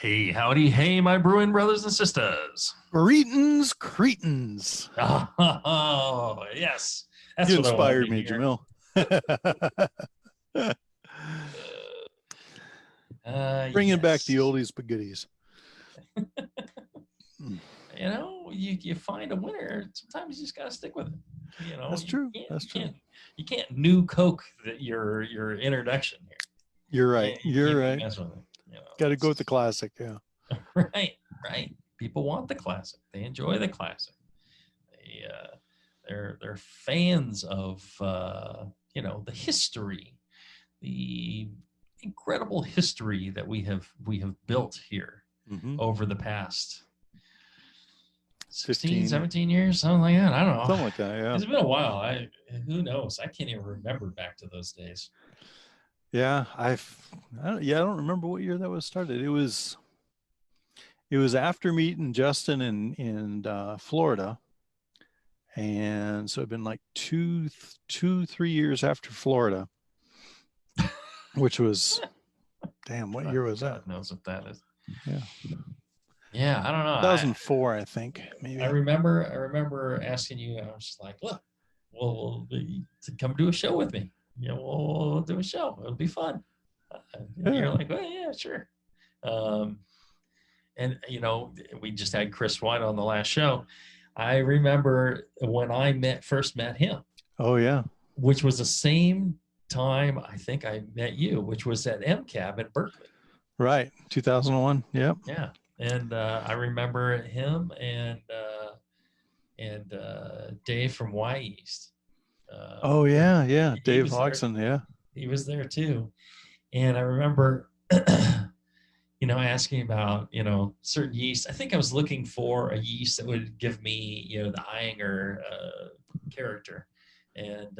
Hey, howdy, hey, my brewing brothers and sisters. Greetings, Cretans. Oh, yes, that's You what I wanted inspired to me, hear. Jamil. Bringing back the Yes. oldies but goodies. You find a winner. Sometimes you just gotta stick with it. That's true. That's true. You can't new Coke that your introduction here. You're right. You You're can't be right. messing with it. Got to go with the classic. Yeah. Right, right. People want the classic. They enjoy the classic. They're fans of the history, the incredible history that we have built here over the past 16, 17 years, something like that. I don't know. Something like that, yeah. It's been a while. Who knows? I can't even remember back to those days. Yeah, I don't remember what year that was started. It was after meeting Justin in Florida. And so it'd been like 3 years after Florida, which was, damn, what year was that? God knows what that is. Yeah. Yeah, I don't know. 2004, I think. Maybe. I remember asking you. I was just like, "Look, we'll come do a show with me. We'll do a show. It'll be fun." Yeah. You're like, "Well, yeah, sure." And we just had Chris White on the last show. I remember when I first met him. Oh yeah. Which was the same time I think I met you, which was at MCAB in Berkeley. Right, 2001. Yep. Yeah, and I remember him and Dave from Y East. Oh yeah, yeah. Dave Hodgson, yeah. He was there too, and I remember, asking about certain yeast. I think I was looking for a yeast that would give me the Eyinger character, and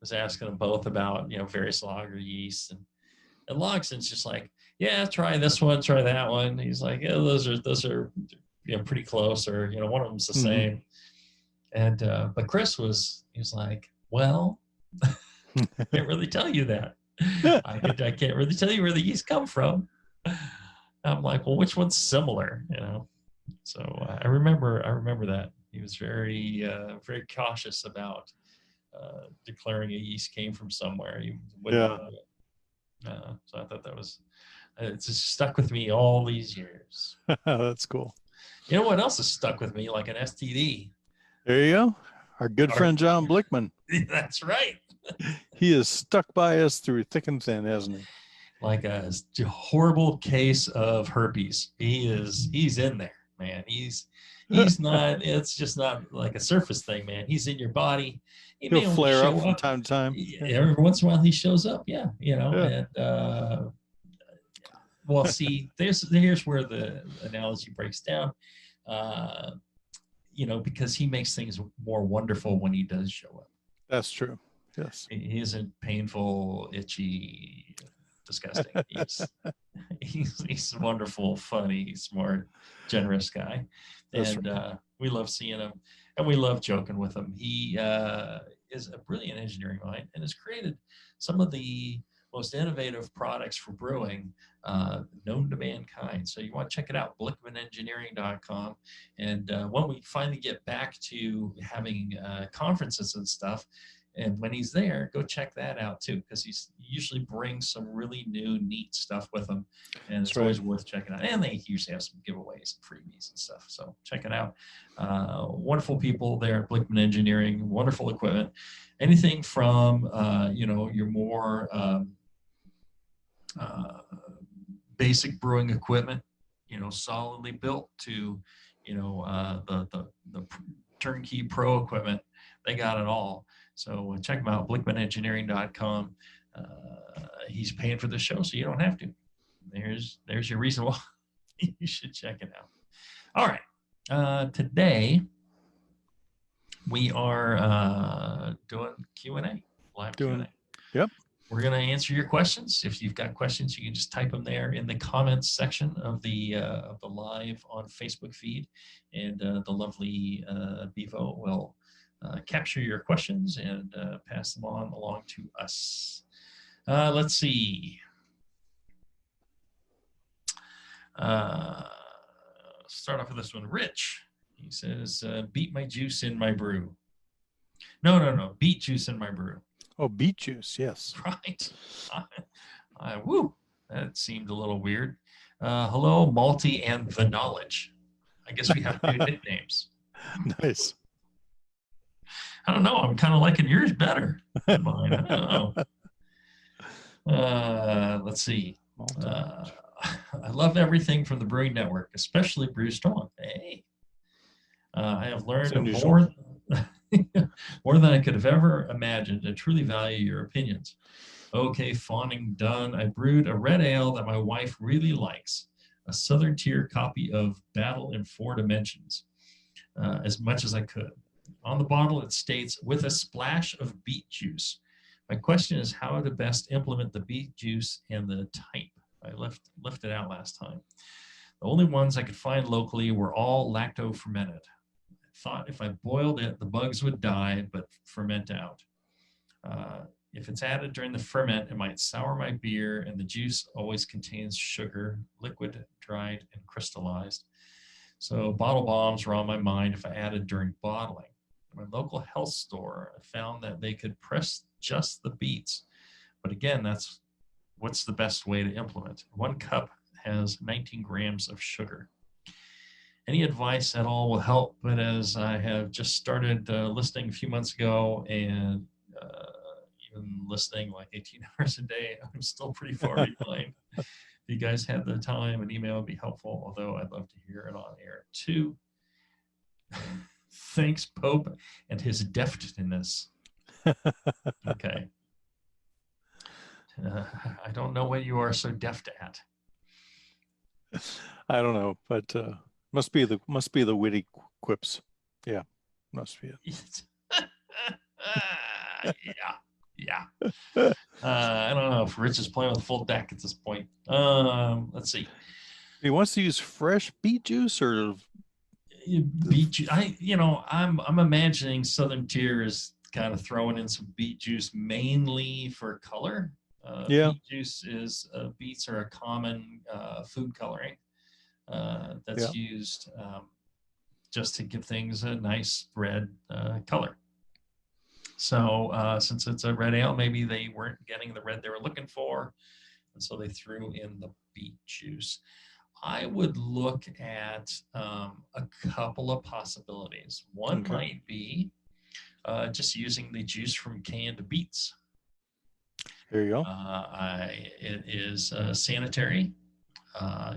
was asking them both about various lager yeasts, and Logson's just like, yeah, try this one, try that one. He's like, yeah, those are pretty close, or one of them's the same. And but Chris was like, well, I can't really tell you that. I can't really tell you where the yeast come from. I'm like, well, which one's similar? So I remember that he was very very cautious about declaring a yeast came from somewhere. He wouldn't know it. So I thought that was it's just stuck with me all these years. That's cool. You know what else is stuck with me? Like an STD. There you go. Our good friend John Blickman. That's right. He is stuck by us through thick and thin, hasn't he? Like a horrible case of herpes. He's in there, man. He's not. It's just not like a surface thing, man. He's in your body. He'll flare up from time to time. Every once in a while, he shows up. Yeah, and well, see, here's where the analogy breaks down. Because he makes things more wonderful when he does show up. That's true. Yes. He isn't painful, itchy, disgusting. He's wonderful, funny, smart, generous guy. And we love seeing him, and we love joking with him. He is a brilliant engineering mind and has created some of the most innovative products for brewing known to mankind. So you want to check it out, blickmanengineering.com. And when we finally get back to having conferences and stuff, and when he's there, go check that out too, because he usually brings some really new, neat stuff with him, and it's always worth checking out. And they usually have some giveaways and freebies and stuff, so check it out. Wonderful people there at Blickman Engineering, wonderful equipment. Anything from your more basic brewing equipment, solidly built, to the turnkey pro equipment. They got it all. So check him out, blickmanengineering.com. He's paying for the show, so you don't have to. There's your reason why you should check it out. All right. Today, we are doing Q&A, live Q&A. Yep. We're going to answer your questions. If you've got questions, you can just type them there in the comments section of the live on Facebook feed, and the lovely Bevo will capture your questions and pass them along to us. Let's see. Start off with this one. Rich, he says, beat my juice in my brew. No. Beet juice in my brew. Oh, beet juice. Yes. Right. Woo. That seemed a little weird. Hello, Malty and the Knowledge. I guess we have new nicknames. Nice. I don't know. I'm kind of liking yours better than mine. I don't know. Let's see. I love everything from the Brewing Network, especially Brew Strong. Hey. I have learned more than I could have ever imagined and truly value your opinions. Okay, fawning done. I brewed a red ale that my wife really likes, a Southern Tier copy of Battle in 4 Dimensions, as much as I could. On the bottle, it states, with a splash of beet juice. My question is how to best implement the beet juice and the type. I left it out last time. The only ones I could find locally were all lacto-fermented. I thought if I boiled it, the bugs would die, but ferment out. If it's added during the ferment, it might sour my beer, and the juice always contains sugar, liquid, dried, and crystallized. So bottle bombs were on my mind if I added during bottling. At my local health store, I found that they could press just the beets. But again, that's what's the best way to implement. 1 cup has 19 grams of sugar. Any advice at all will help, but as I have just started listening a few months ago and even listening like 18 hours a day, I'm still pretty far behind. If you guys had the time, an email would be helpful, although I'd love to hear it on air too. Thanks, Pope, and his deftness. Okay. I don't know what you are so deft at. I don't know, but must be the witty quips. Yeah, must be it. Yeah. I don't know if Rich is playing with a full deck at this point. Let's see. He wants to use fresh beet juice or beet juice. I'm imagining Southern Tier is kind of throwing in some beet juice mainly for color. Beet juice is beets are a common food coloring that's used just to give things a nice red color. So since it's a red ale, maybe they weren't getting the red they were looking for, and so they threw in the beet juice. I would look at a couple of possibilities. One might be just using the juice from canned beets. There you go. It is sanitary.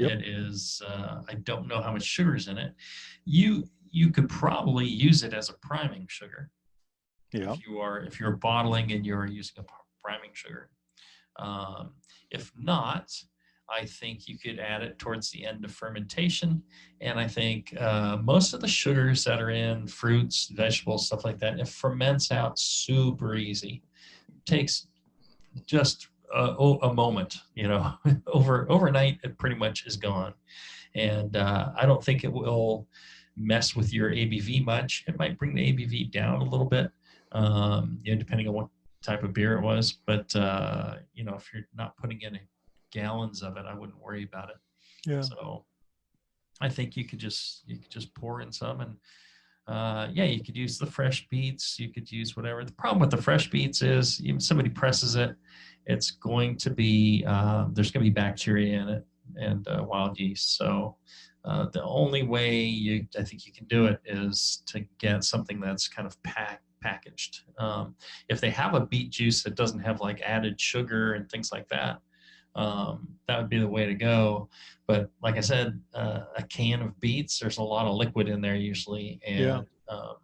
It is. I don't know how much sugar is in it. You could probably use it as a priming sugar. Yeah. If you're bottling and you're using a priming sugar. If not, I think you could add it towards the end of fermentation. And I think most of the sugars that are in fruits, vegetables, stuff like that, it ferments out super easy. It takes just a moment, overnight it pretty much is gone. And I don't think it will mess with your ABV much. It might bring the ABV down a little bit, depending on what type of beer it was. But, if you're not putting in gallons of it, I wouldn't worry about it. Yeah. So I think you could just pour in some and, you could use the fresh beets. You could use whatever. The problem with the fresh beets is even somebody presses it, it's going to be, there's going to be bacteria in it and wild yeast. So the only way I think you can do it is to get something that's kind of packaged. If they have a beet juice that doesn't have like added sugar and things like that, that would be the way to go. But like I said, a can of beets, there's a lot of liquid in there usually. And well,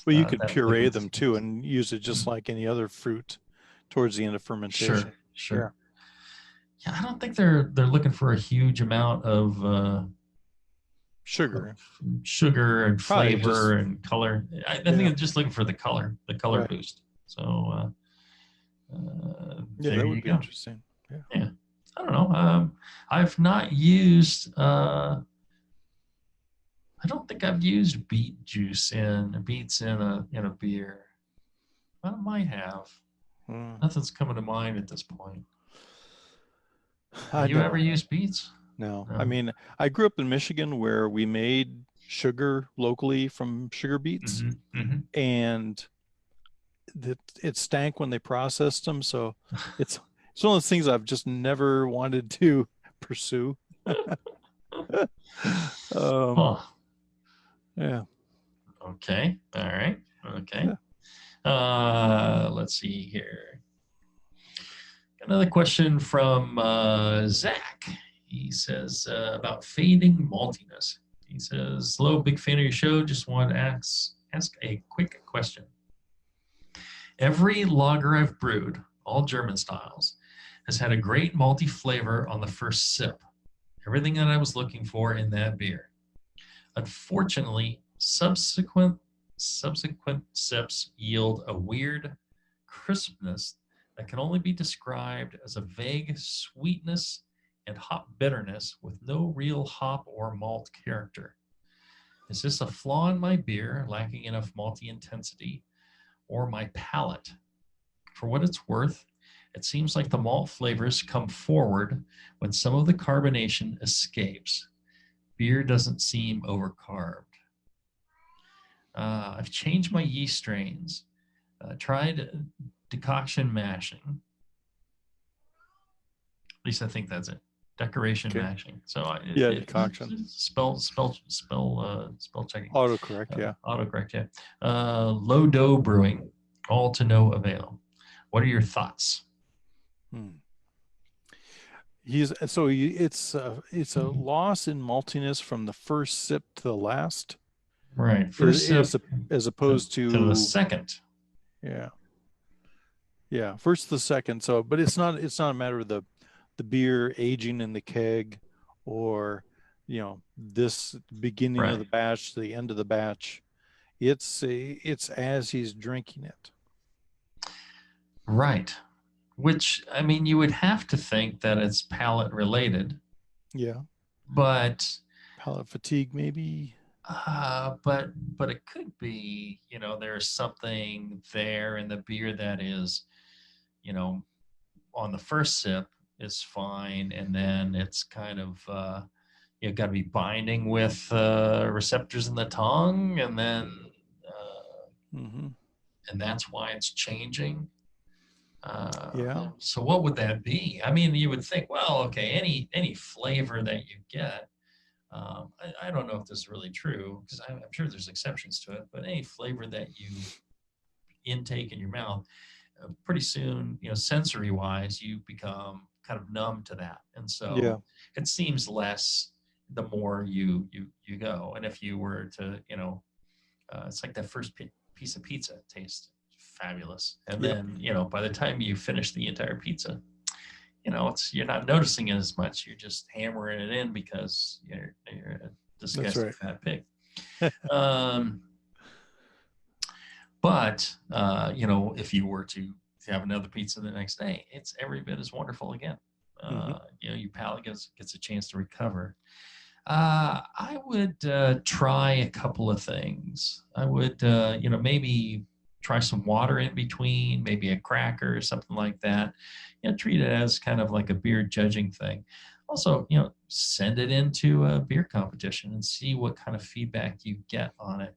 you could puree them too and use it just like any other fruit towards the end of fermentation. Sure. Yeah, I don't think they're looking for a huge amount of sugar and flavor and color. I think they're just looking for the color boost. So that would be interesting. Yeah. I don't know. I've not used. I don't think I've used beets in a beer. I might have. Nothing's coming to mind at this point. Have you ever used beets? No. No. I mean, I grew up in Michigan where we made sugar locally from sugar beets, and it stank when they processed them. So it's one of those things I've just never wanted to pursue. Huh. Yeah. Okay. All right. Okay. Yeah. Let's see here. Another question from Zach. He says about fading maltiness. He says, "Hello, big fan of your show. Just wanted to ask a quick question. Every lager I've brewed, all German styles, has had a great malty flavor on the first sip. Everything that I was looking for in that beer. Unfortunately, subsequent sips yield a weird crispness that can only be described as a vague sweetness and hop bitterness with no real hop or malt character. Is this a flaw in my beer, lacking enough malty intensity, or my palate? For what it's worth, it seems like the malt flavors come forward when some of the carbonation escapes. Beer doesn't seem overcarbed. I've changed my yeast strains, tried decoction mashing. At least I think that's it. Decoration Okay. mashing. So decoction. Spell checking. Autocorrect. Yeah. Autocorrect. Yeah. Low dough brewing, all to no avail. What are your thoughts? It's a loss in maltiness from the first sip to the last. Right. First sip as opposed to the second. Yeah. Yeah. First to the second. So, but it's not a matter of the beer aging in the keg, or this beginning of the batch to the end of the batch. It's as he's drinking it. Right. Which, I mean, you would have to think that it's palate related. Yeah. But palate fatigue, maybe. But it could be, there's something there in the beer that is, on the first sip is fine, and then it's kind of you've got to be binding with receptors in the tongue, and then and that's why it's changing. Yeah. So what would that be? I mean, you would think, well, okay, any flavor that you get. I don't know if this is really true, because I'm sure there's exceptions to it, but any flavor that you intake in your mouth, pretty soon, sensory wise, you become kind of numb to that. And so it seems less the more you go. And if you were to, it's like that first piece of pizza tastes fabulous. And then, by the time you finish the entire pizza, you're not noticing it as much. You're just hammering it in because you're a disgusting fat pig. But if you were to have another pizza the next day, it's every bit as wonderful again. Your palate gets a chance to recover. I would try a couple of things. I would, maybe try some water in between, maybe a cracker or something like that. Treat it as kind of like a beer judging thing. Also, send it into a beer competition and see what kind of feedback you get on it.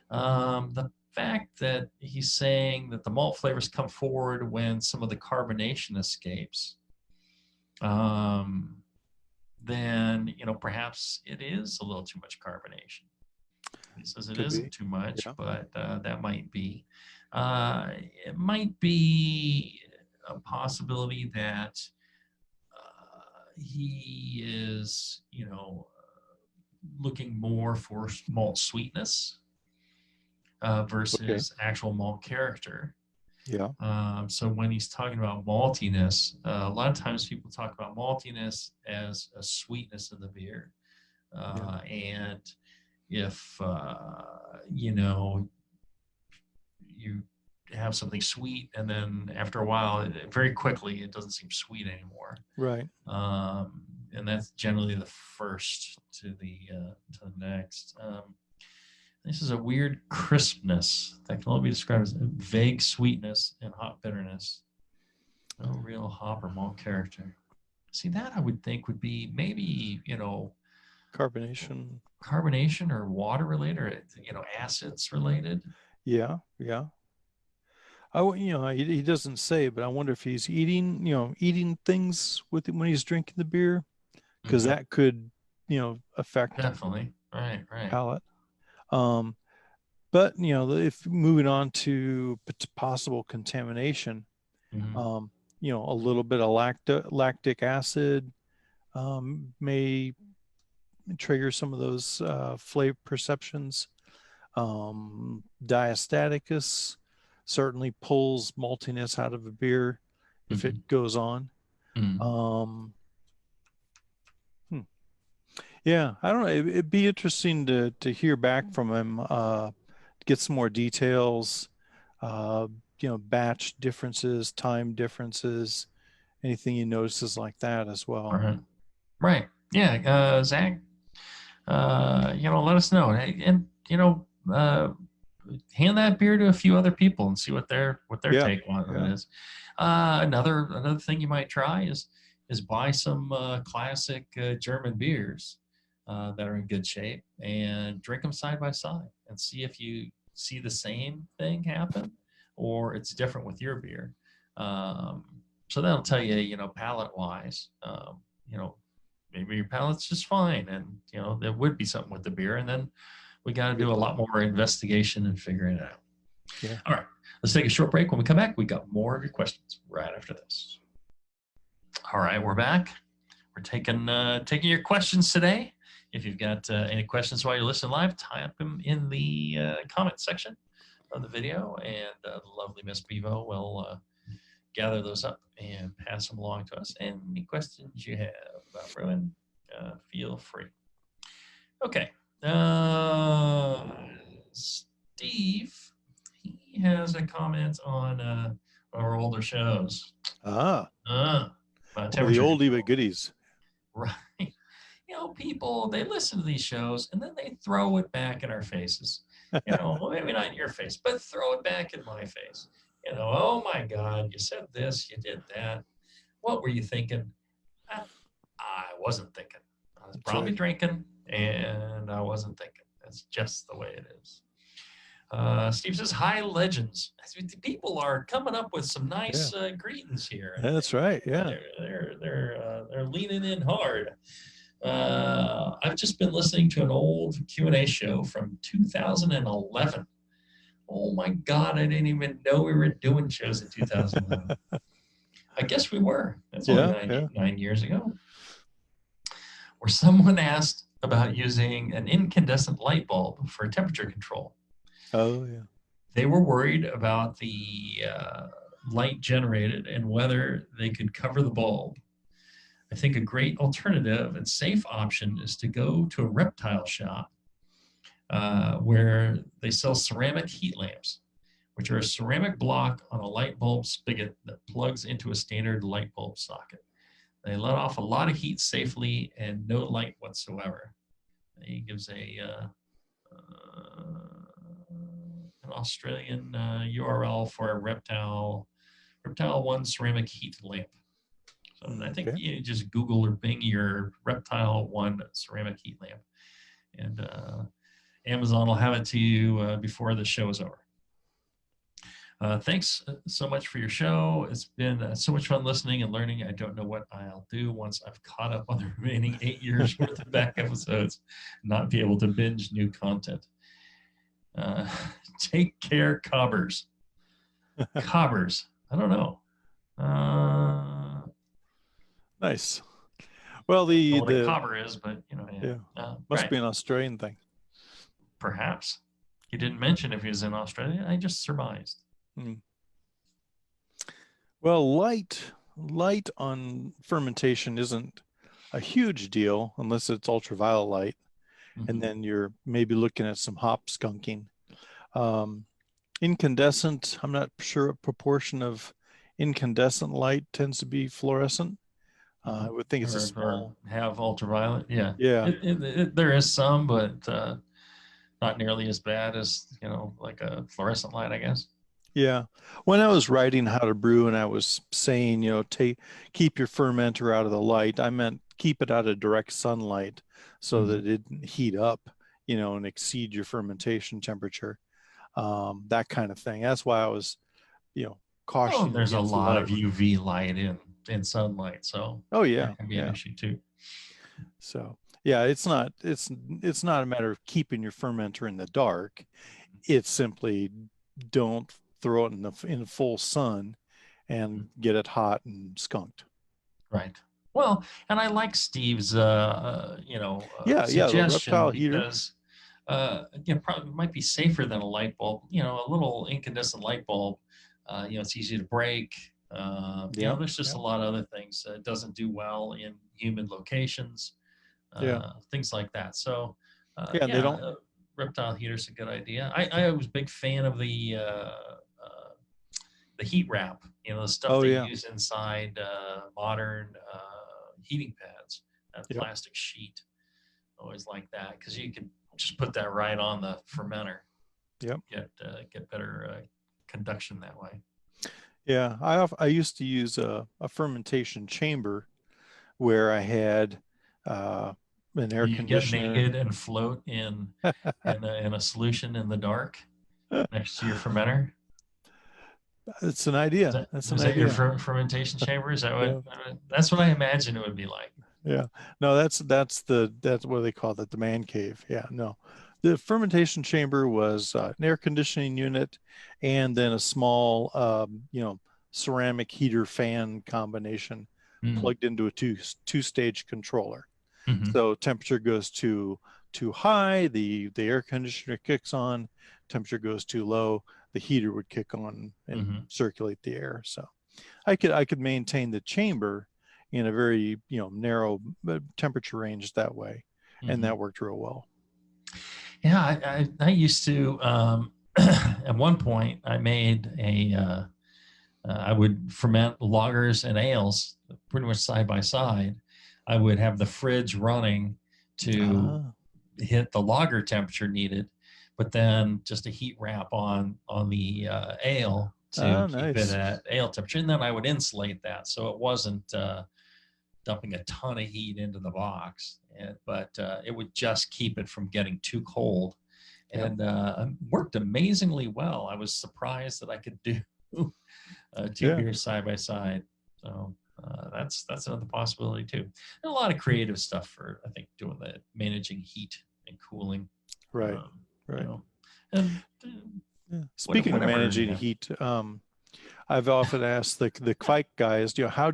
The fact that he's saying that the malt flavors come forward when some of the carbonation escapes, then perhaps it is a little too much carbonation. He says it isn't too much, but that might be. It might be a possibility that he is, looking more for malt sweetness versus actual malt character. Yeah. So when he's talking about maltiness, a lot of times people talk about maltiness as a sweetness in the beer. And if, you have something sweet, and then after a while, very quickly, it doesn't seem sweet anymore. Right. And that's generally the first to the next. This is a weird crispness that can only be described as vague sweetness and hop bitterness. No real hop or malt character. See, that I would think would be maybe, Carbonation. or water related, or, acids related. Yeah, yeah. He doesn't say, but I wonder if he's eating things with it when he's drinking the beer, because Mhm. that could, affect Definitely. Right, right. palate. Um, but if moving on to possible contamination, Mhm. um, a little bit of lactic acid may trigger some of those flavor perceptions. Diastaticus certainly pulls maltiness out of a beer if it Mhm. goes on. Mhm. Um, hmm. Yeah, I don't know. It'd be interesting to hear back from him, get some more details, uh, batch differences, time differences, anything he notices like that as well. Right. Right. Yeah. Zach, let us know. And, hand that beer to a few other people and see what their Yeah, take on it yeah. is. Another thing you might try is buy some classic German beers that are in good shape and drink them side by side and see if you see the same thing happen or it's different with your beer. Um, so that'll tell you, palate wise, maybe your palate's just fine, and there would be something with the beer, and then we got to do a lot more investigation and figuring it out. Yeah. All right, let's take a short break. When we come back, we got more of your questions right after this. All right, we're back. We're taking your questions today. If you've got any questions while you're listening live, type them in the comment section of the video, and the lovely Miss Bevo will gather those up and pass them along to us. Any questions you have about brewing, feel free. Okay. Steve, he has a comment on our older shows. Ah, About one of the temperature oldie but control. goodies. Right. People, they listen to these shows and then they throw it back in our faces. Well, maybe not in your face, but throw it back in my face. Oh my God, you said this, you did that. What were you thinking? I wasn't thinking. I was That's probably right. drinking and I wasn't thinking. That's just the way it is. Steve says, "Hi, legends." People are coming up with some Yeah, nice greetings here. I that's think right. Yeah. they're leaning in hard. I've just been listening to an old Q&A show from 2011. Oh my God, I didn't even know we were doing shows in 2011. I guess we were. That's only Yeah, yeah. 9 years ago. Where someone asked about using an incandescent light bulb for temperature control. Oh, yeah. They were worried about the light generated and whether they could cover the bulb. I think a great alternative and safe option is to go to a reptile shop where they sell ceramic heat lamps, which are a ceramic block on a light bulb spigot that plugs into a standard light bulb socket. They let off a lot of heat safely and no light whatsoever. He gives an Australian URL for a Reptile One ceramic heat lamp. So I think Okay. you just Google or Bing your Reptile One ceramic heat lamp, and Amazon will have it to you before the show is over. Thanks so much for your show. It's been so much fun listening and learning. I don't know what I'll do once I've caught up on the remaining 8 years worth of back episodes, not be able to binge new content. Take care, cobbers. Cobbers. I don't know. Nice. Well, I don't know what a the cobber is, but yeah, must right. be an Australian thing. Perhaps. He didn't mention if he was in Australia. I just surmised. Well, light on fermentation isn't a huge deal unless it's ultraviolet light, and then you're maybe looking at some hop skunking. Incandescent, I'm not sure what proportion of incandescent light tends to be fluorescent. I would think it's a small. Or have ultraviolet. Yeah. Yeah, There is some, but not nearly as bad as, like a fluorescent light, I guess. Yeah. When I was writing how to brew and I was saying, keep your fermenter out of the light, I meant keep it out of direct sunlight so Mhm. that it didn't heat up, and exceed your fermentation temperature. That kind of thing. That's why I was, you know, Oh, cautioning there's a against lot of light. UV light in sunlight, so Oh that yeah, can be an yeah. issue too. So yeah, it's not a matter of keeping your fermenter in the dark. It's simply don't throw it in full sun and get it hot and skunked. Right. Well, and I like Steve's, Yeah, yeah, the suggestion reptile heater. because, probably might be safer than a light bulb. A little incandescent light bulb. It's easy to break. Yeah, There's just yeah, a lot of other things. It doesn't do well in humid locations, yeah, things like that. So, yeah. And they yeah, don't. reptile heater's a good idea. I was a big fan of the heat wrap, the stuff Oh they yeah, use inside modern heating pads, that yep, plastic sheet. Always like that because you can just put that right on the fermenter, yep, get better conduction that way. yeah. I used to use a fermentation chamber where I had uh, an air You get conditioner. naked and float in a solution in the dark next to your fermenter. It's an Is idea. that That's an is that your idea. fermentation chamber? Is that what? Yeah. That's what I imagine it would be like. Yeah. No, that's what they call it, the man cave. Yeah. No, the fermentation chamber was an air conditioning unit, and then a small, ceramic heater fan combination Mm. plugged into a two stage controller. Hmm. So temperature goes too high, the air conditioner kicks on. Temperature goes too low, the heater would kick on and Hmm. circulate the air. So I could maintain the chamber in a very narrow temperature range that way, and Hmm. that worked real well. Yeah, I used to at one point I made I would ferment lagers and ales pretty much side by side. I would have the fridge running to Ah, hit the lager temperature needed, but then just a heat wrap on the ale to keep it nice. at ale temperature, and then I would insulate that so it wasn't dumping a ton of heat into the box, but it would just keep it from getting too cold, Yep. and worked amazingly well. I was surprised that I could do two Yeah. beers side by side. So that's another possibility too. And a lot of creative stuff for I think doing the managing heat and cooling. Right. Um, you Right. know, and Yeah. Speaking of whatever you managing have. heat, I've often asked the Kvike guys, Oh, how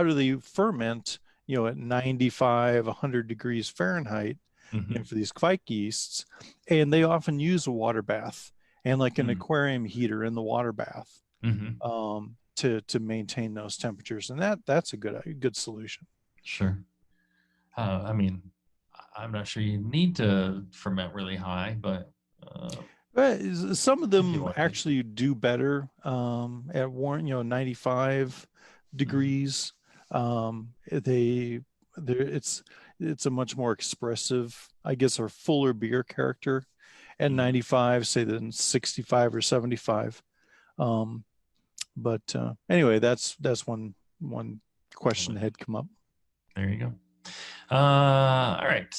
do they ferment, at 95, 100 degrees Fahrenheit, mm-hmm, for these Kvike yeasts, and they often use a water bath and like an mm, aquarium heater in the water bath, mm-hmm, to maintain those temperatures, and that's a good solution. sure. I mean, I'm not sure you need to ferment really high, but But some of if you them want to. actually do better at 95 Mm-hmm, degrees. They it's a much more expressive, I guess, or fuller beer character at mm-hmm. 95, say, than 65 or 75. Um, but anyway, that's one question that had come up. There you go. All right.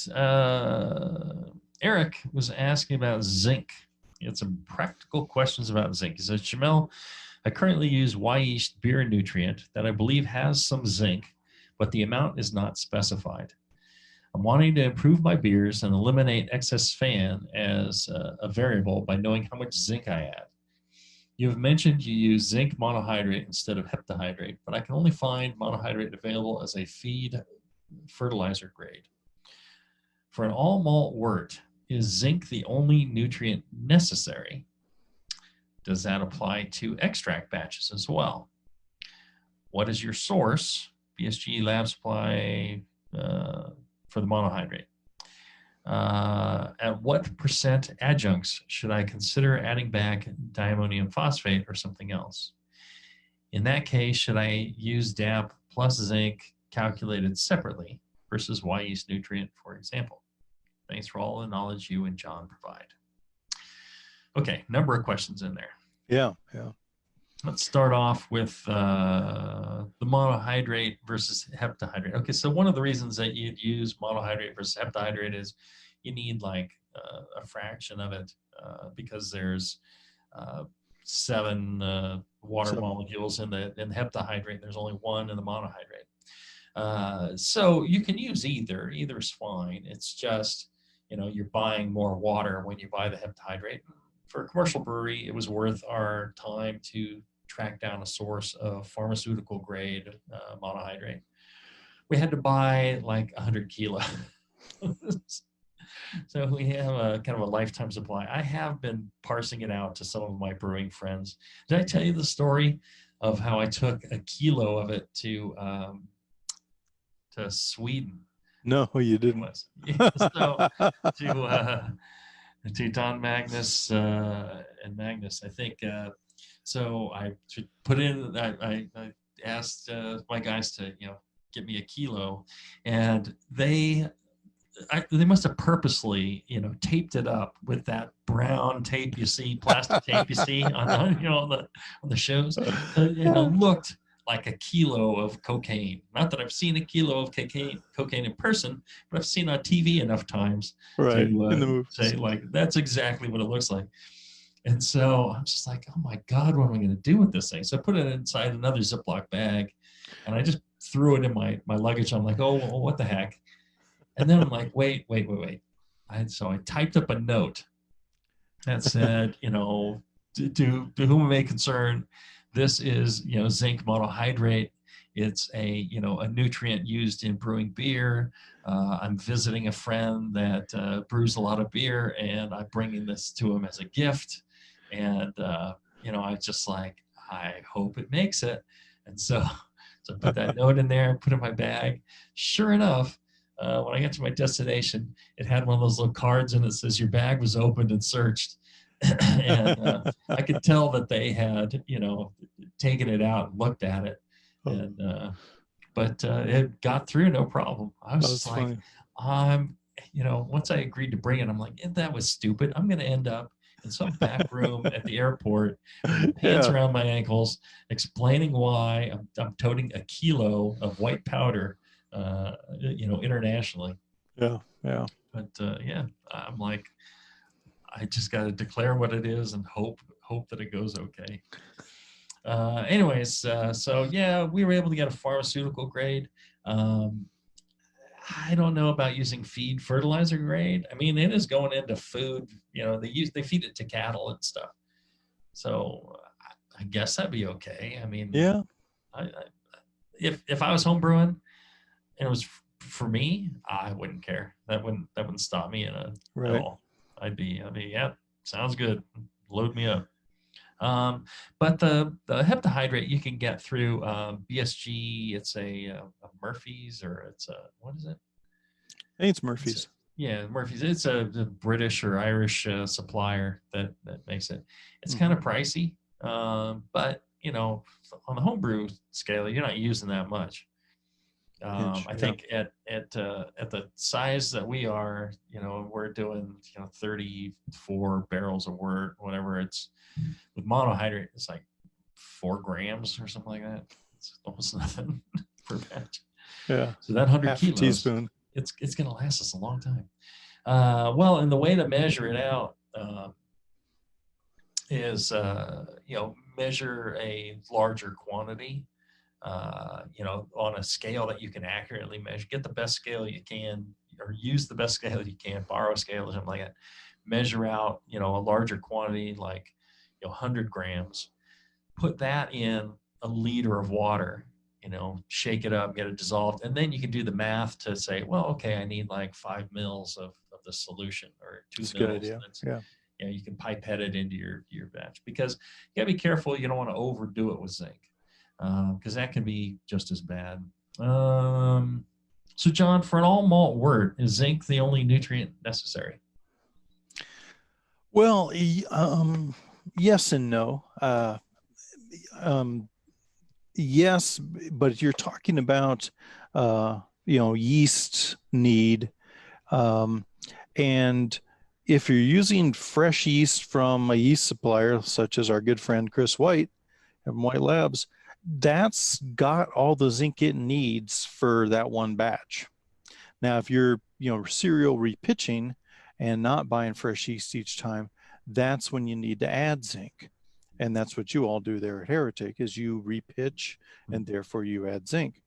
Eric was asking about zinc. He had some practical questions about zinc. He says, Jamil, I currently use Y-yeast beer nutrient that I believe has some zinc, but the amount is not specified. I'm wanting to improve my beers and eliminate excess fan as a variable by knowing how much zinc I add. You have mentioned you use zinc monohydrate instead of heptahydrate, but I can only find monohydrate available as a feed fertilizer grade. For an all malt wort, is zinc the only nutrient necessary? Does that apply to extract batches as well? What is your source? BSG lab supply for the monohydrate. At what percent adjuncts should I consider adding back diammonium phosphate or something else? In that case, should I use DAP plus zinc calculated separately versus Y yeast nutrient, for example? Thanks for all the knowledge you and John provide. Okay, number of questions in there. Yeah. Yeah. Let's start off with the monohydrate versus heptahydrate. Okay, so one of the reasons that you'd use monohydrate versus heptahydrate is you need like a fraction of it because there's uh, seven water So, molecules in the heptahydrate. There's only one in the monohydrate. So you can use either. Either is fine. It's just, you're buying more water when you buy the heptahydrate. For a commercial brewery, it was worth our time to track down a source of pharmaceutical grade monohydrate. We had to buy like 100 kilos. So we have a kind of a lifetime supply. I have been parsing it out to some of my brewing friends. Did I tell you the story of how I took a kilo of it to Sweden? no, you didn't. So to Don Magnus and Magnus, I think. So I put in. I asked my guys to get me a kilo, and they must have purposely, taped it up with that brown tape you see, plastic tape you see on the shows. So, looked like a kilo of cocaine. Not that I've seen a kilo of cocaine in person, but I've seen on TV enough times Right. In the to movies. say like that's exactly what it looks like. And so I'm just like, oh my God, what am I going to do with this thing? So I put it inside another Ziploc bag, and I just threw it in my luggage. I'm like, oh, well, what the heck? And then I'm like, wait. So I typed up a note that said, to whom it may concern, this is, zinc monohydrate. It's a nutrient used in brewing beer. I'm visiting a friend that brews a lot of beer, and I'm bringing this to him as a gift. And, I just like, I hope it makes it. And so I put that note in there, put it in my bag. Sure enough, when I got to my destination, it had one of those little cards in it that says your bag was opened and searched. And I could tell that they had, taken it out and looked at it. And, but it got through no problem. I was just like, once I agreed to bring it, I'm like, that was stupid. I'm going to end up in some back room at the airport with pants around my ankles, explaining why I'm toting a kilo of white powder internationally. Yeah. But I'm like, I just got to declare what it is and hope that it goes okay. So yeah, we were able to get a pharmaceutical grade. I don't know about using feed fertilizer grade. I mean, it is going into food. They feed it to cattle and stuff. So I guess that'd be okay. I mean, yeah. If I was home brewing and it was for me, I wouldn't care. That wouldn't stop me at all. I'd be yeah, sounds good. Load me up. But the heptahydrate you can get through BSG. It's a Murphy's, or it's a, what is it? I think it's Murphy's. Murphy's. It's a British or Irish supplier that makes it. It's kind of pricey, but on the homebrew scale, you're not using that much. I think at the size that we are, we're doing 34 barrels of whatever. It's with monohydrate, it's like 4 grams or something like that. It's almost nothing per batch. Yeah. So that 100 half kilos, teaspoon. It's going to last us a long time. Well, and the way to measure it out is measure a larger quantity. On a scale that you can accurately measure. Get the best scale you can, or use the best scale you can, borrow a scale or something like that. Measure out, a larger quantity, like 100 grams. Put that in a liter of water, shake it up, get it dissolved. And then you can do the math to say, well, okay, I need like 5 mils of the solution, or 2 mils. Good idea. Yeah. You can pipette it into your batch, because you gotta be careful. You don't want to overdo it with zinc, because that can be just as bad. So John, for an all malt wort, is zinc the only nutrient necessary? Well, yes and no. Yes, but you're talking about yeast need, and if you're using fresh yeast from a yeast supplier, such as our good friend Chris White from White Labs, that's got all the zinc it needs for that one batch. Now, if you're, serial repitching and not buying fresh yeast each time, that's when you need to add zinc. And that's what you all do there at Heretic, is you repitch and therefore you add zinc.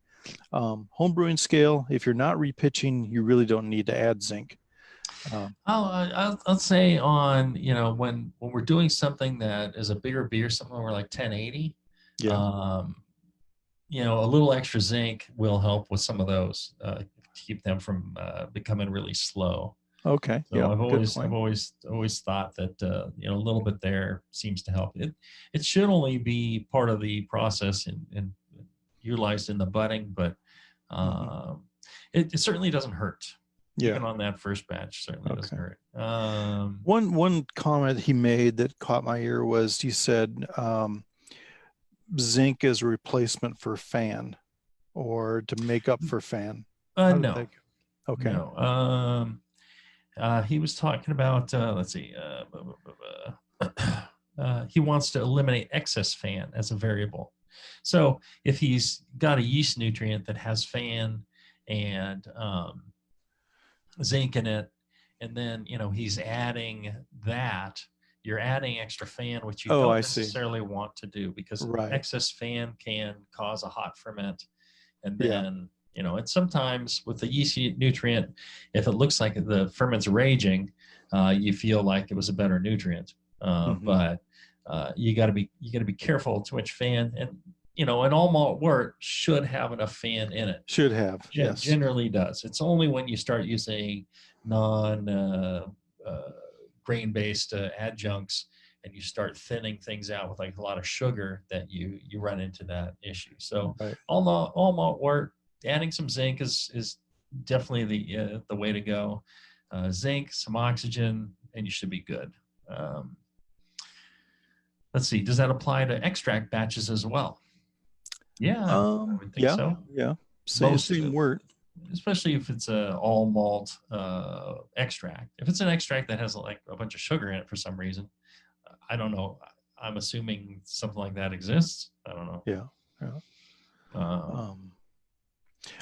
Homebrewing scale, if you're not repitching, you really don't need to add zinc. I'll say on, when we're doing something that is a bigger beer, something where like 1080, Yeah. A little extra zinc will help with some of those, keep them from becoming really slow. Okay. So Yeah. I've always thought that a little bit there seems to help. It should only be part of the process and utilized in the budding, but it certainly doesn't hurt. Yeah. Even on that first batch, certainly doesn't hurt. One comment he made that caught my ear was he said zinc is a replacement for fan, or to make up for fan. No. Okay. No. He was talking about, let's see, he wants to eliminate excess fan as a variable. So if he's got a yeast nutrient that has fan and zinc in it, and then, he's adding that, you're adding extra fan, which you don't necessarily want to do, because excess fan can cause a hot ferment. And then, and sometimes with the yeast nutrient, if it looks like the ferment's raging, you feel like it was a better nutrient. But you got to be careful too much fan. And an all malt wort should have enough fan in it. Should have, yes. Generally does. It's only when you start using non grain based adjuncts and you start thinning things out with like a lot of sugar that you run into that issue. So all malt wort, adding some zinc is definitely the way to go. Zinc, some oxygen, and you should be good. Let's see. Does that apply to extract batches as well? Yeah, I would think so. Yeah. Same wort. Especially if it's a all malt extract. If it's an extract that has like a bunch of sugar in it for some reason, I don't know. I'm assuming something like that exists. I don't know. Yeah.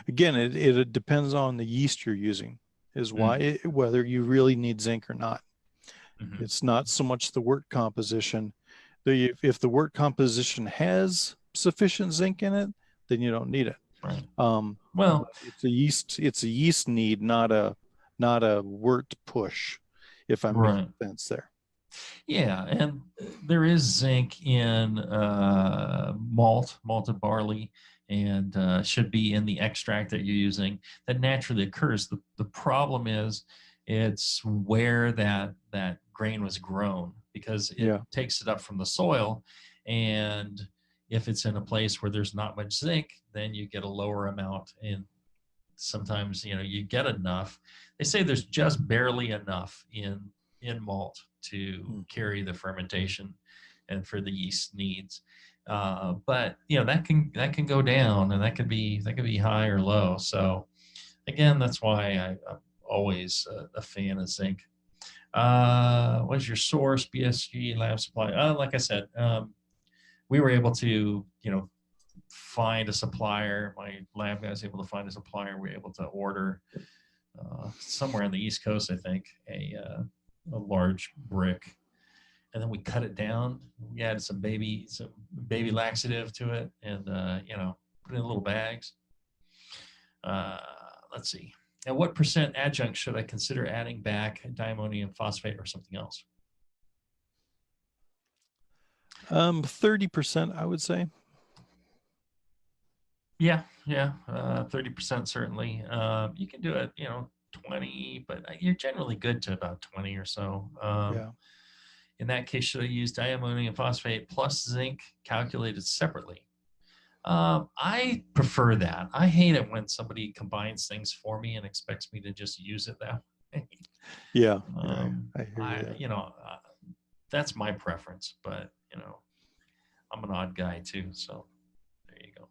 Again, it depends on the yeast you're using, is why whether you really need zinc or not. It's not so much the wort composition. If the wort composition has sufficient zinc in it, then you don't need it. Well, it's a yeast need, not a wort push, if I'm making sense there. Yeah, and there is zinc in malted barley, and should be in the extract that you're using. That naturally occurs. The problem is it's where that grain was grown, because it takes it up from the soil, and if it's in a place where there's not much zinc, then you get a lower amount. And sometimes you get enough. They say there's just barely enough in malt to carry the fermentation and for the yeast needs. But that can go down, and that could be high or low. So again, that's why I'm always a fan of zinc. What's your source? BSG lab supply. Like I said, we were able to find a supplier. My lab guy was able to find a supplier. We were able to order somewhere on the East Coast, I think, a large brick, and then we cut it down. We added some baby laxative to it, and put it in little bags. Let's see. And what % adjunct should I consider adding back? Diammonium phosphate or something else? 30%, I would say. Yeah, 30% certainly. You can do it, 20, but you're generally good to about 20 or so. In that case, should I use diammonium phosphate plus zinc calculated separately? I prefer that. I hate it when somebody combines things for me and expects me to just use it that way. I hear you. That's my preference, but I'm an odd guy too, so there you go.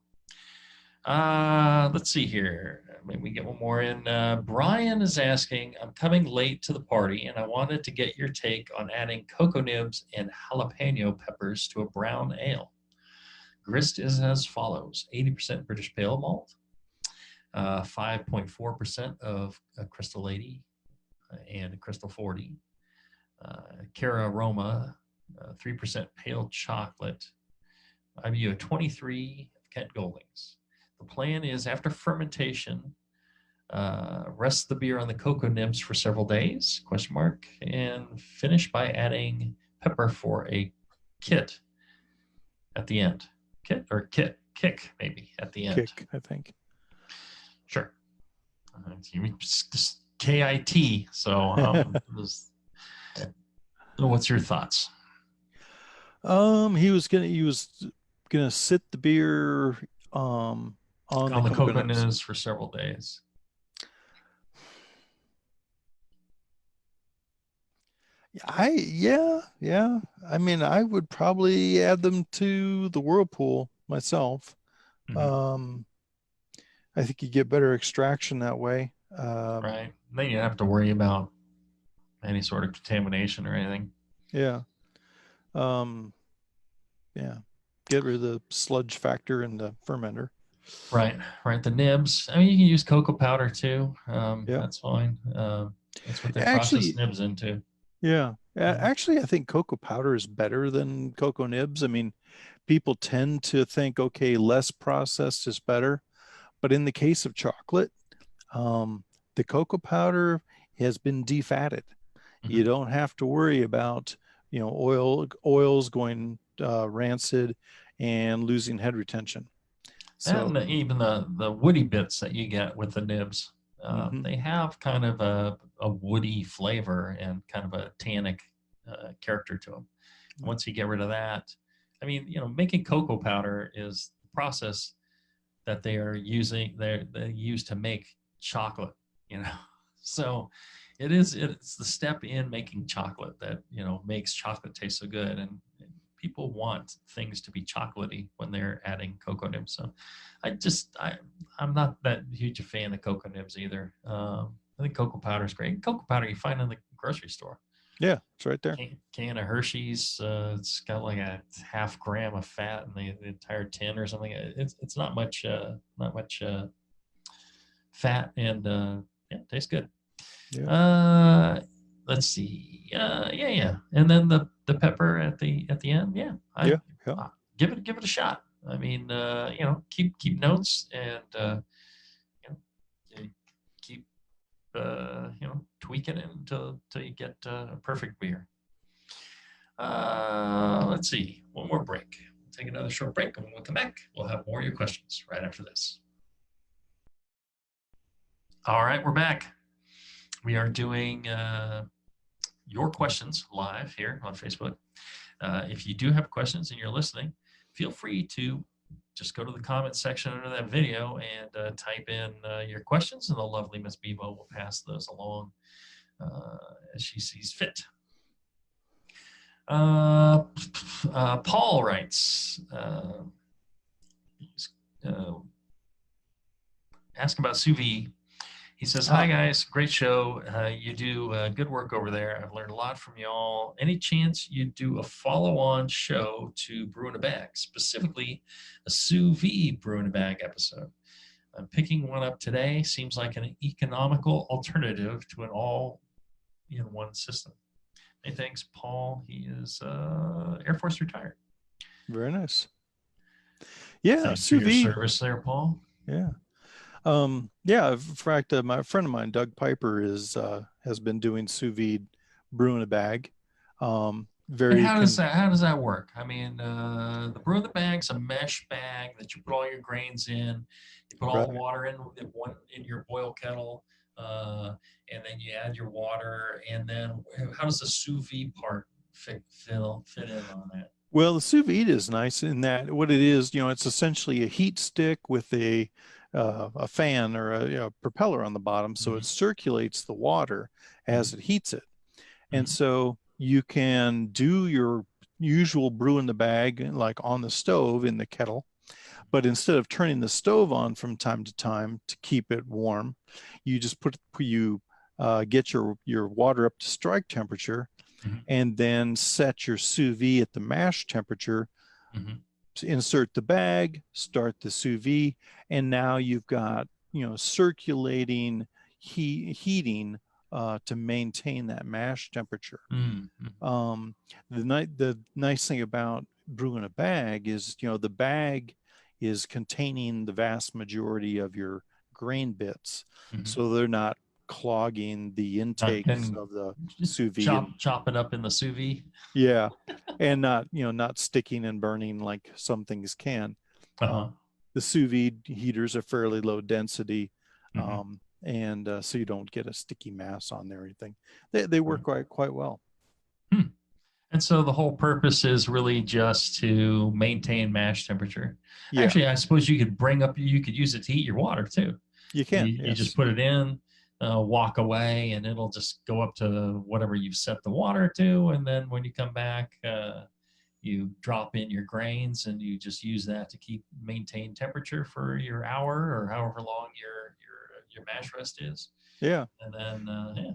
Let's see here. maybe we get one more in. Brian is asking, I'm coming late to the party and I wanted to get your take on adding cocoa nibs and jalapeno peppers to a brown ale. Grist is as follows: 80% British pale malt, 5.4% of a Crystal Lady and a Crystal 40, Cara Aroma, 3% pale chocolate, IBU 23 Kent Goldings. The plan is, after fermentation, rest the beer on the cocoa nibs for several days, and finish by adding pepper for a kick at the end. Kick maybe at the end. Kick, I think. Sure. Just KIT. So what's your thoughts? He was gonna sit the beer on the cocoa nibs for several days. Yeah. I mean, I would probably add them to the whirlpool myself. Mm-hmm. I think you get better extraction that way. Right. Then you don't have to worry about any sort of contamination or anything. Yeah. Yeah. Get rid of the sludge factor in the fermenter. Right. The nibs. I mean, you can use cocoa powder too. That's fine. That's what they process nibs into. Yeah. Actually, I think cocoa powder is better than cocoa nibs. I mean, people tend to think, okay, less processed is better. But in the case of chocolate, the cocoa powder has been defatted. Mm-hmm. You don't have to worry about, oils going rancid and losing head retention. So, and even the woody bits that you get with the nibs, they have kind of a woody flavor and kind of a tannic character to them. Once you get rid of that, I mean, making cocoa powder is the process that they are using. They use to make chocolate. So it's the step in making chocolate that makes chocolate taste so good, and people want things to be chocolatey when they're adding cocoa nibs. So I'm not that huge a fan of cocoa nibs either. I think cocoa powder is great. Cocoa powder you find in the grocery store. Yeah, it's right there. Can of Hershey's. It's got like a half gram of fat in the entire tin or something. It's not much fat, and it tastes good. Yeah. Let's see. Yeah. And then the pepper at the end. Yeah. Give it a shot. I mean, keep notes and keep tweaking it until you get a perfect beer. Let's see. One more break. We'll take another short break, and when we come back, we'll have more of your questions right after this. All right, we're back. We are doing your questions live here on Facebook. If you do have questions and you're listening, feel free to just go to the comment section under that video and type in your questions, and the lovely Miss Bebo will pass those along as she sees fit. Paul writes, ask about sous vide. He says, hi guys, great show. You do good work over there. I've learned a lot from y'all. Any chance you do a follow-on show to Brew in a Bag, specifically a sous vide Brew in a Bag episode? I'm picking one up today. Seems like an economical alternative to an all-in-one system. Hey, thanks, Paul. He is Air Force retired. Very nice. Yeah, thanks for your service there, Paul. Yeah. In fact, my friend of mine, Doug Piper, has been doing sous vide Brew in a Bag. And how does that work? I mean, the Brew in the Bag's a mesh bag that you put all your grains in. You put all the water in your boil kettle, and then you add your water. And then how does the sous vide part fit in on that? Well, the sous vide is nice in that what it is, it's essentially a heat stick with a fan or a propeller on the bottom, so it circulates the water as it heats it. And so you can do your usual brew in the bag like on the stove in the kettle, But instead of turning the stove on from time to time to keep it warm, you just get your water up to strike temperature, Mm-hmm. and then set your sous vide at the mash temperature. Mm-hmm. Insert the bag, start the sous vide, and now you've got circulating heating to maintain that mash temperature. Mm-hmm. The nice thing about brewing a bag is the bag is containing the vast majority of your grain bits, Mm-hmm. so they're not clogging the intakes of the sous vide. Chop it up in the sous vide. Yeah, and not sticking and burning like some things can. Uh-huh. The sous vide heaters are fairly low density, Mm-hmm. and so you don't get a sticky mass on there or anything. They work quite well. And so the whole purpose is really just to maintain mash temperature. Yeah. Actually, I suppose you could use it to heat your water too. You can. You just put it in, walk away, and it'll just go up to whatever you've set the water to. And then when you come back, you drop in your grains, and you just use that to maintain temperature for your hour or however long your mash rest is. Yeah. And then yeah.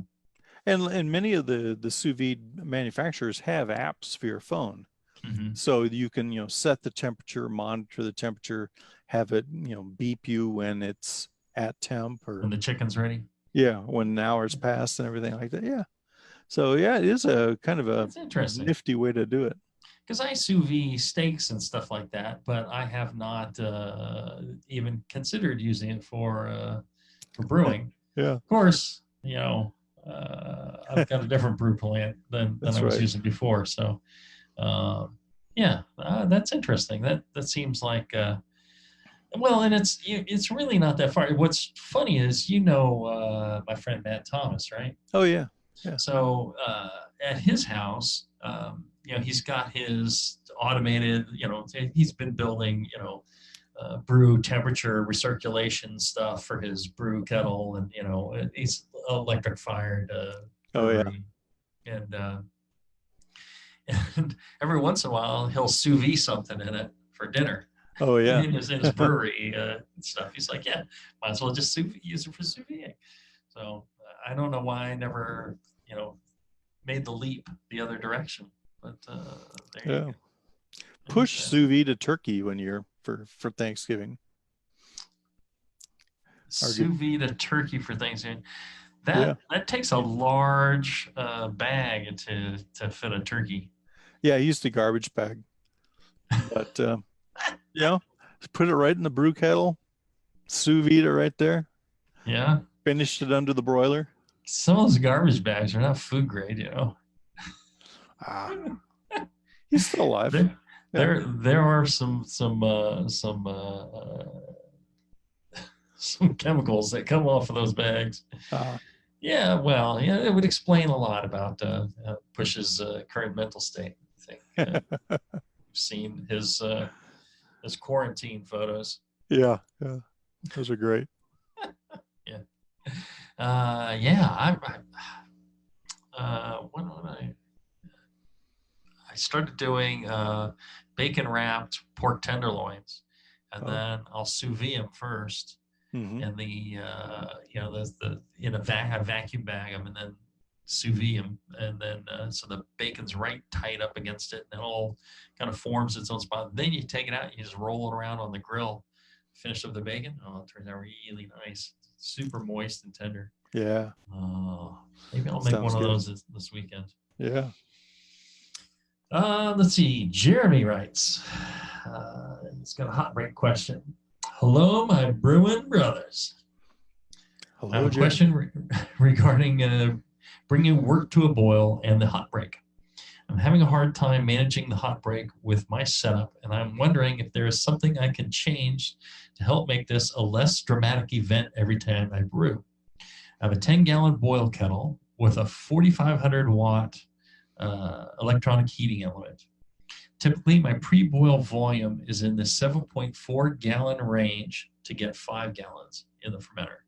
And many of the sous vide manufacturers have apps for your phone. Mm-hmm. So you can, set the temperature, monitor the temperature, have it, beep you when it's at temp, or when the chicken's ready. Yeah, when an hour's passed and everything like that. Yeah. So yeah, it is a kind of a nifty way to do it. Because I sous vide steaks and stuff like that, but I have not even considered using it for brewing. Yeah. Of course, I've got a different brew plant than I was using before. So, that's interesting. That seems like, well, and it's really not that far. What's funny is, my friend Matt Thomas, right? Oh yeah. Yeah. So at his house, he's got his automated, he's been building, brew temperature recirculation stuff for his brew kettle, and he's electric fired brewery. And every once in a while he'll sous vide something in it for dinner. Oh yeah. in his brewery stuff. He's like, yeah, might as well just use it for sous vide. So I don't know why I never made the leap the other direction, but there you go. Push sous vide to turkey when you're for Thanksgiving. Sous vide to turkey for Thanksgiving. That takes a large bag to fit a turkey. Yeah, I used a garbage bag, but put it right in the brew kettle, sous vide it right there. Yeah. Finished it under the broiler. Some of those garbage bags are not food grade, He's still alive. There are some chemicals that come off of those bags. It would explain a lot about Push's current mental state. I think I've seen his quarantine photos. Yeah, those are great. I started doing bacon wrapped pork tenderloins, and then I'll sous vide them first, and in a vacuum bag them, and then sous vide them, and then so the bacon's right tight up against it, and it all kind of forms its own spot. Then you take it out, you just roll it around on the grill, finish up the bacon. Oh, it turns out really nice, super moist and tender. Yeah. Maybe I'll make one of those this weekend. Yeah. Let's see. Jeremy writes, he's got a hot break question. Hello, my brewing brothers. Hello, I have a Jeremy. question regarding bringing work to a boil and the hot break. I'm having a hard time managing the hot break with my setup, and I'm wondering if there is something I can change to help make this a less dramatic event every time I brew. I have a 10-gallon boil kettle with a 4,500 watt electronic heating element. Typically, my pre-boil volume is in the 7.4 gallon range to get 5 gallons in the fermenter.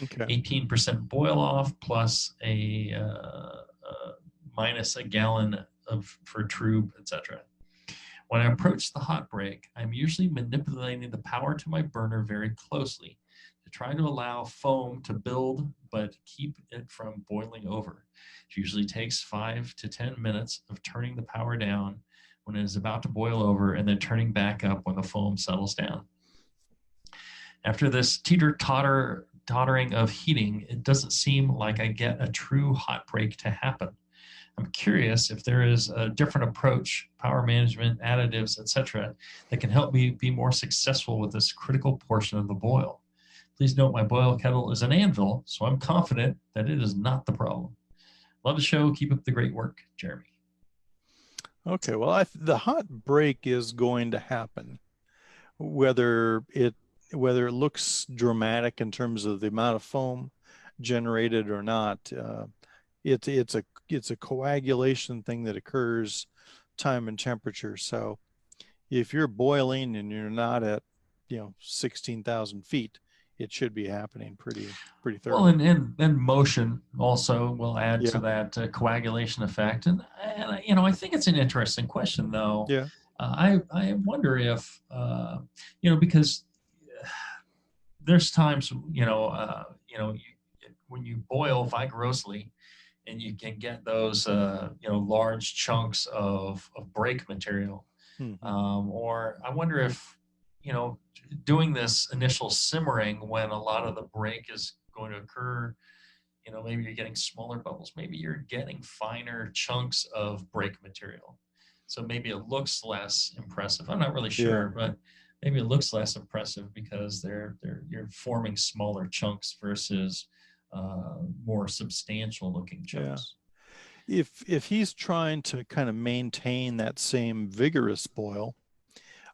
Okay. 18% boil off plus minus a gallon for trub, etc. When I approach the hot break, I'm usually manipulating the power to my burner very closely to try to allow foam to build but keep it from boiling over. It usually takes 5 to 10 minutes of turning the power down when it is about to boil over and then turning back up when the foam settles down. After this teeter-tottering of heating, it doesn't seem like I get a true hot break to happen. I'm curious if there is a different approach, power management, additives, etc., that can help me be more successful with this critical portion of the boil. Please note my boil kettle is an anvil, so I'm confident that it is not the problem. Love the show. Keep up the great work, Jeremy. Okay, well, the hot break is going to happen, whether it looks dramatic in terms of the amount of foam generated or not. It's a coagulation thing that occurs time and temperature. So if you're boiling and you're not at 16,000 feet, it should be happening pretty thoroughly. Well, and motion also will add to that coagulation effect. And I think it's an interesting question, though. Yeah. I wonder if because there's times when you boil vigorously, and you can get those large chunks of break material, or I wonder if doing this initial simmering when a lot of the break is going to occur, maybe you're getting smaller bubbles, maybe you're getting finer chunks of break material, so maybe it looks less impressive. I'm not really sure, but maybe it looks less impressive because you're forming smaller chunks versus more substantial looking chunks. If he's trying to kind of maintain that same vigorous boil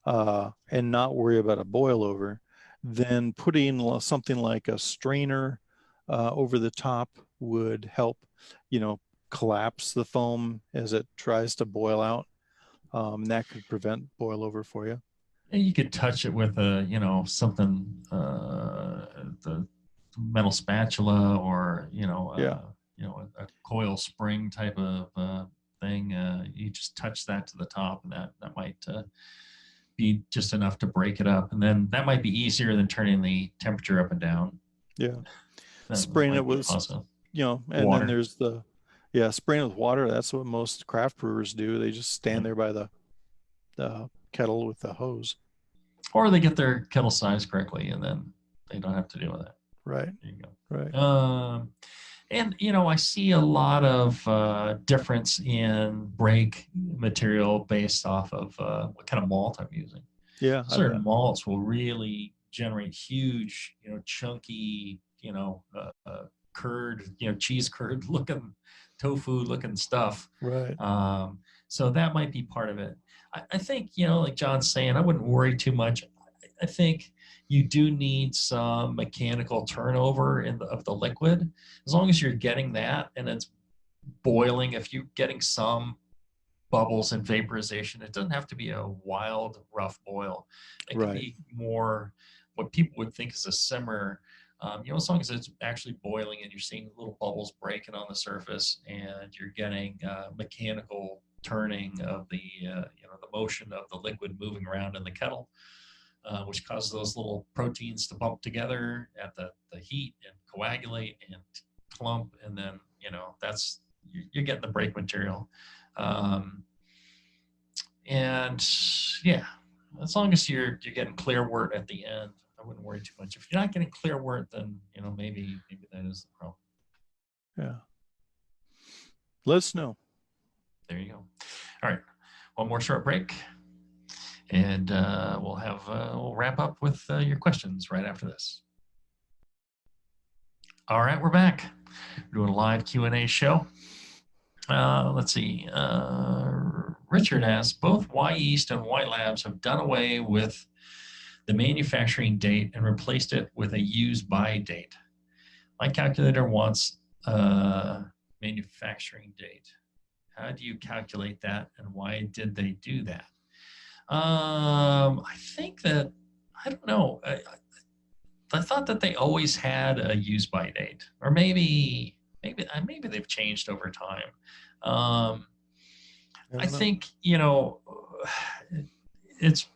and not worry about a boil over, then putting something like a strainer over the top would help, collapse the foam as it tries to boil out. And that could prevent boil over for you. And you could touch it with something, the metal spatula, or a coil spring type of thing. You just touch that to the top, and that might be just enough to break it up, and then that might be easier than turning the temperature up and down. Spraying it with awesome. And water. Then there's spraying with water. That's what most craft brewers do. They just stand there by the kettle with the hose, or they get their kettle size correctly, and then they don't have to deal with it. Right. There you go. Right. And I see a lot of difference in break material based off of what kind of malt I'm using. Certain malts will really generate huge, chunky, curd, cheese curd looking, tofu looking stuff. Right. So that might be part of it. I think, like John's saying, I wouldn't worry too much. I think you do need some mechanical turnover of the liquid. As long as you're getting that and it's boiling, if you're getting some bubbles and vaporization, it doesn't have to be a wild, rough boil. It could be more what people would think is a simmer. As long as it's actually boiling and you're seeing little bubbles breaking on the surface and you're getting mechanical turning of the motion of the liquid moving around in the kettle, which causes those little proteins to bump together at the heat and coagulate and clump, and then that's you're getting the break material. And as long as you're getting clear wort at the end, I wouldn't worry too much. If you're not getting clear wort, then maybe that is the problem. Yeah. Let us know. There you go. All right, one more short break, and we'll wrap up with your questions right after this. All right, we're back. We're doing a live Q&A show. Let's see. Richard asks, both Y East and Y Labs have done away with the manufacturing date and replaced it with a use by date. My calculator wants a manufacturing date. How do you calculate that, and why did they do that? I think that, I don't know. I thought that they always had a use by date, or maybe they've changed over time. I think, it's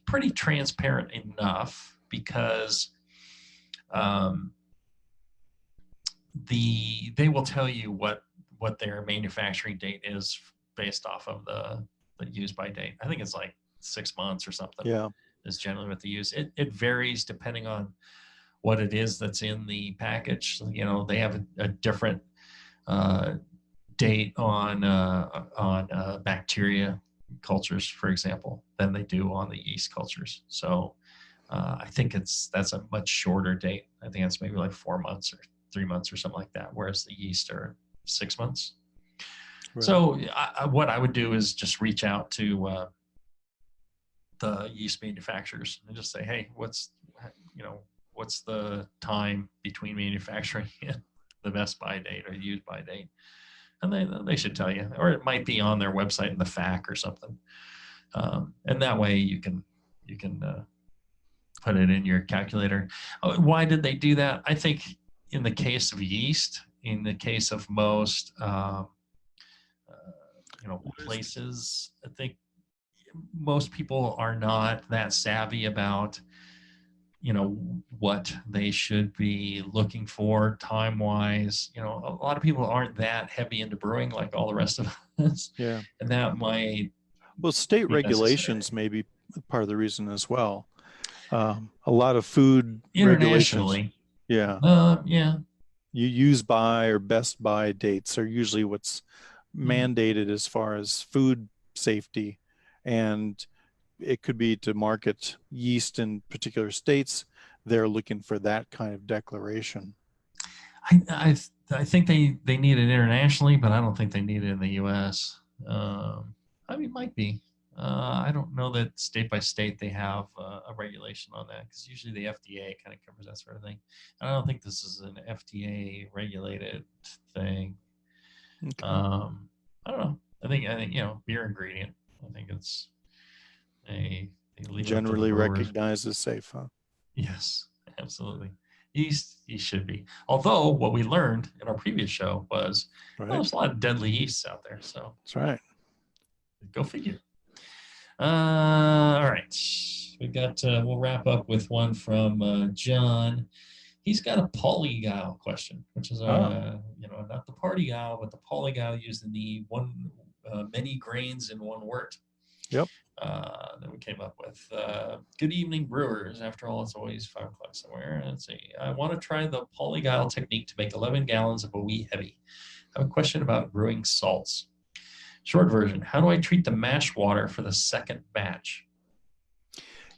pretty transparent enough because they will tell you what their manufacturing date is based off of the use by date. I think it's like 6 months or something. Yeah, is generally what they use. It varies depending on what it is that's in the package. You know, they have a different date on bacteria cultures, for example, than they do on the yeast cultures. So I think that's a much shorter date. I think it's maybe like 4 months or 3 months or something like that, whereas the yeast are 6 months. Right. So what I would do is just reach out to the yeast manufacturers and just say, hey, what's the time between manufacturing and the best buy date or use by date? And they should tell you, or it might be on their website in the FAQ or something. And that way you can put it in your calculator. Why did they do that? I think in the case of yeast, in the case of most places, I think most people are not that savvy about what they should be looking for time wise. A lot of people aren't that heavy into brewing like all the rest of us. Yeah. And that might state regulations may be part of the reason as well. A lot of food internationally regulations, yeah, you use by or best by dates are usually what's mandated as far as food safety, and it could be to market yeast in particular states. They're looking for that kind of declaration. I think they need it internationally, but I don't think they need it in the U.S. It might be. I don't know that state by state they have a regulation on that, because usually the FDA kind of covers that sort of thing. And I don't think this is an FDA regulated thing. Okay. I don't know. I think beer ingredient. I think it's they generally recognized as safe, huh? Yes, absolutely. Yeast should be. Although what we learned in our previous show was there's a lot of deadly yeasts out there. So that's right. Go figure. All right. We got. We'll wrap up with one from John. He's got a polygal question, which is not the party gal, but the polygal used in the many grains in one wort. Yep. That we came up with. Good evening, brewers. After all, it's always 5 o'clock somewhere. Let's see. I want to try the polygal technique to make 11 gallons of a wee heavy. I have a question about brewing salts. Short version, how do I treat the mash water for the second batch?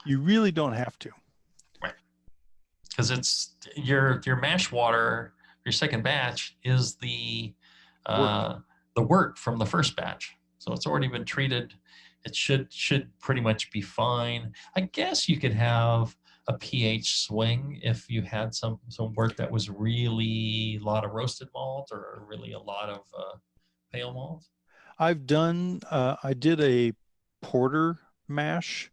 You really don't have to. Right. Because it's your mash water, your second batch is the wort from the first batch. So it's already been treated. It should pretty much be fine. I guess you could have a pH swing if you had some wort that was really a lot of roasted malt or really a lot of pale malt. I did a porter mash,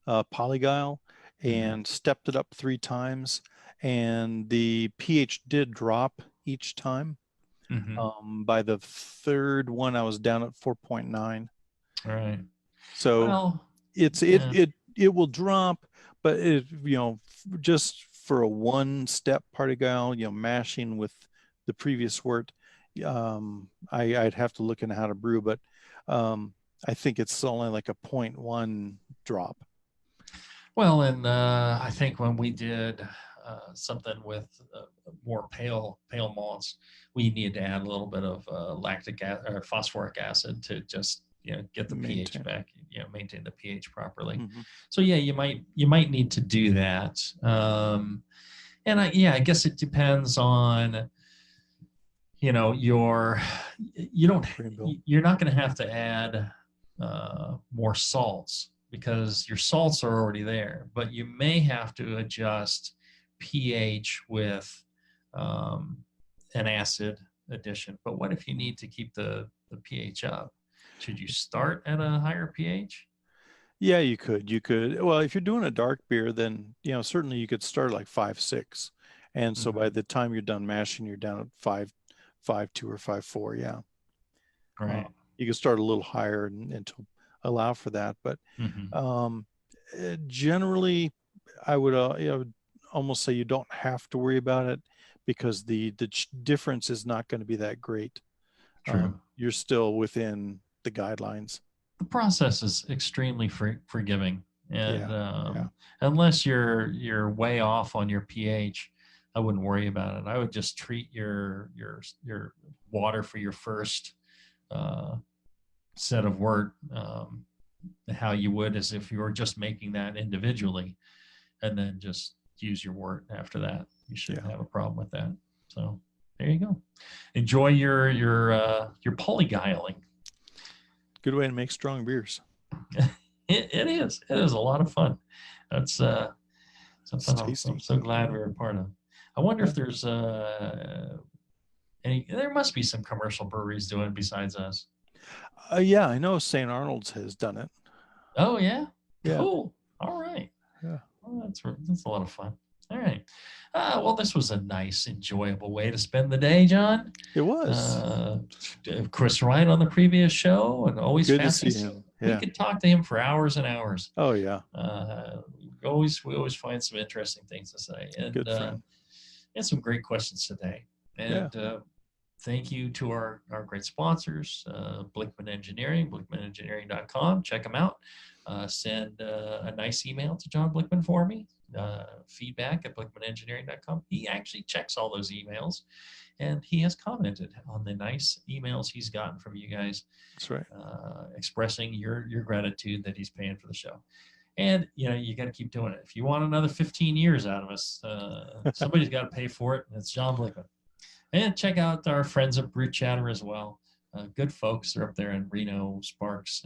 polygal, and stepped it up 3 times, and the pH did drop each time. By the third one, I was down at 4.9. All right. So it will drop, but just for a 1-step polygal, mashing with the previous wort, I'd have to look into how to brew, but I think it's only like a 0.1 drop. Well, and I think when we did something with more pale malts, we needed to add a little bit of lactic acid or phosphoric acid to just get the pH back, maintain the pH properly. So yeah, you might need to do that. And I guess it depends on you're not going to have to add more salts because your salts are already there, but you may have to adjust pH with an acid addition. But what if you need to keep the pH up? Should you start at a higher pH? Yeah, you could. Well, if you're doing a dark beer, then certainly you could start like 5.6, and so by the time you're done mashing, you're down at 5.2 or 5.4. Yeah. Right. You can start a little higher until allow for that. But Mm-hmm. generally, I would almost say you don't have to worry about it because the difference is not going to be that great. True. You're still within the guidelines. The process is extremely forgiving, and Yeah, yeah, unless you're way off on your pH, I wouldn't worry about it. I would just treat your water for your first uh, set of wort how you would as if you were just making that individually, and then just use your wort after that. You shouldn't have a problem with that. So there you go. Enjoy your polygiling. good way to make strong beers. It is. It is a lot of fun. That's something I'm Tasty. so glad we were a part of. I wonder Yeah. if there's any. There must be some commercial breweries doing it besides us. Yeah, I know St. Arnold's has done it. Oh yeah, Yeah, cool. All right. yeah. Well, that's a lot of fun. All right. Well, this was a nice, enjoyable way to spend the day, John. It was Chris Ryan on the previous show, and always good to see fascinating. him. We Yeah. could talk to him for hours and hours. Oh yeah. We always find some interesting things to say, and Good friend. and some great questions today. And thank you to our great sponsors, Blickman Engineering, blickmanengineering.com. Check them out. Send a nice email to John Blickman for me, feedback at blickmanengineering.com. He actually checks all those emails, and he has commented on the nice emails he's gotten from you guys. That's right. Expressing your gratitude that he's paying for the show. And you got to keep doing it. If you want another 15 years out of us, somebody's got to pay for it, and it's John Blickman. And check out our friends at Brew Chatter as well. Good folks. They're up there in Reno, Sparks,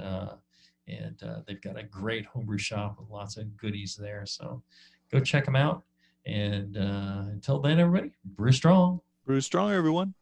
and they've got a great homebrew shop with lots of goodies there. So go check them out. And until then, everybody, brew strong. Brew strong, everyone.